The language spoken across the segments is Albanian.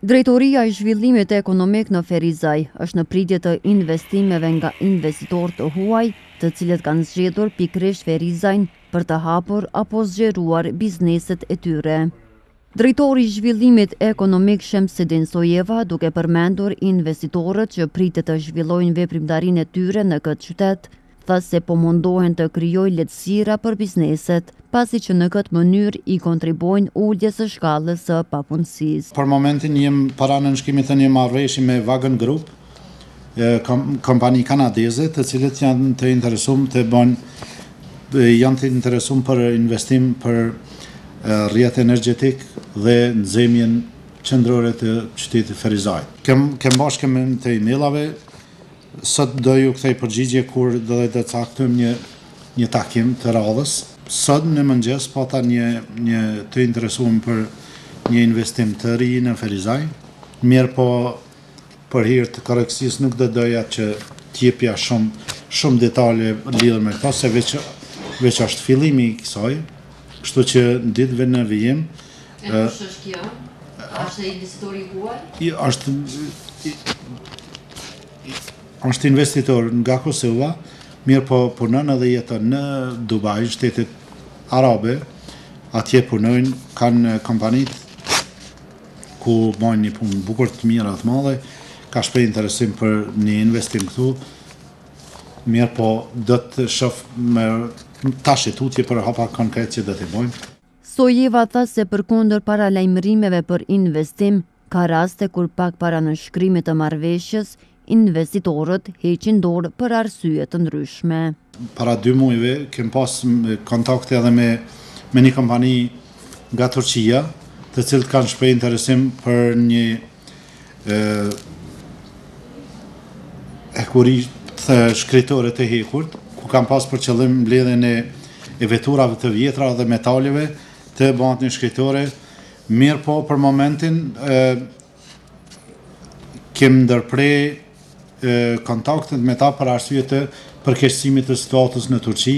Drejtoria e zhvillimit ekonomik në Ferizaj është në pritje të investimeve nga investitorë të huaj, të cilët kanë zgjedhur pikërisht Ferizajn për të hapur apo zgjeruar bizneset e tyre. Drejtori i zhvillimit ekonomik Shemsedin Sojeva, duke përmendur investitorët që pritet të zhvillojnë veprimtarinë e tyre në këtë qytet, tha se po mundohen të krijojnë lehtësira për bizneset, pasi që në këtë mënyrë i kontribuojnë uljes së shkallës së papunësisë. Për momentin jem para nënshkrimit të një marrëveshje me Wagon Group, kompani kanadeze, të cilët janë të interesuar për investim për rrjet energjetik dhe nxemjen qendrore të qytetit Ferizaj. Kem bashkë me të emailave. Sot do ju kthej përgjigje kur do të caktojmë një takim të radhës. Sot në mëngjes pata një të interesuar për një investim të ri në Ferizaj. Mirë po për hir të korrekcisë nuk do doja që t'jepja shumë detale lidhur me këto, se veç është fillimi i kësaj, kështu që në ditëve në vijim. E kush është kjo? Është investitori i huaj? Është investitor nga Kosova, mirë po punon edhe jeton në Dubai, shtetet arabe, atje punojnë, kanë kompanit ku bojnë një punë bukur të mirë atë madhe, ka shprej interesim për një investim këtu, mirë po do të shoh me tash tutje për hapa konkret që do të bojnë. Sojeva tha se përkundër paralajmërimeve për investim, ka raste kur pak para nënshkrimit të marrëveshjes, investitorët heqin dorë për arsye të ndryshme. Para 2 muajve kem pas kontakte edhe me një kompani nga Turqia, të cilët kanë shpreh interesim për një ekuri shkritore të hekurt, ku kanë pas për qëllim mbledhjen e veturave të vjetra dhe metaleve të bëhet një shkritore. Mirë po për momentin kem ndërprer kontaktet me ta për arsye të përkeqësimit të situatës në Turqi.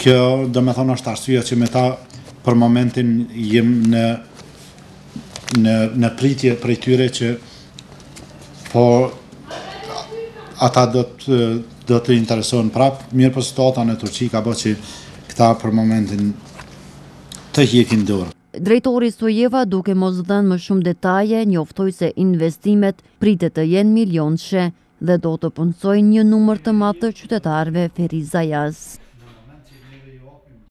Kjo do me thonë është arsyeja që me ta për momentin jem në pritje prej tyre që po ata do të interesohen prap. Mirë po situata në Turqi ka bërë që këta për momentin të hiqin dorë. Drejtori Sojeva, duke mos dhënë më shumë detaje, njoftoi se investimet pritet të jenë milionçe dhe do të punësojnë një numër të madh të qytetarëve ferizajaz.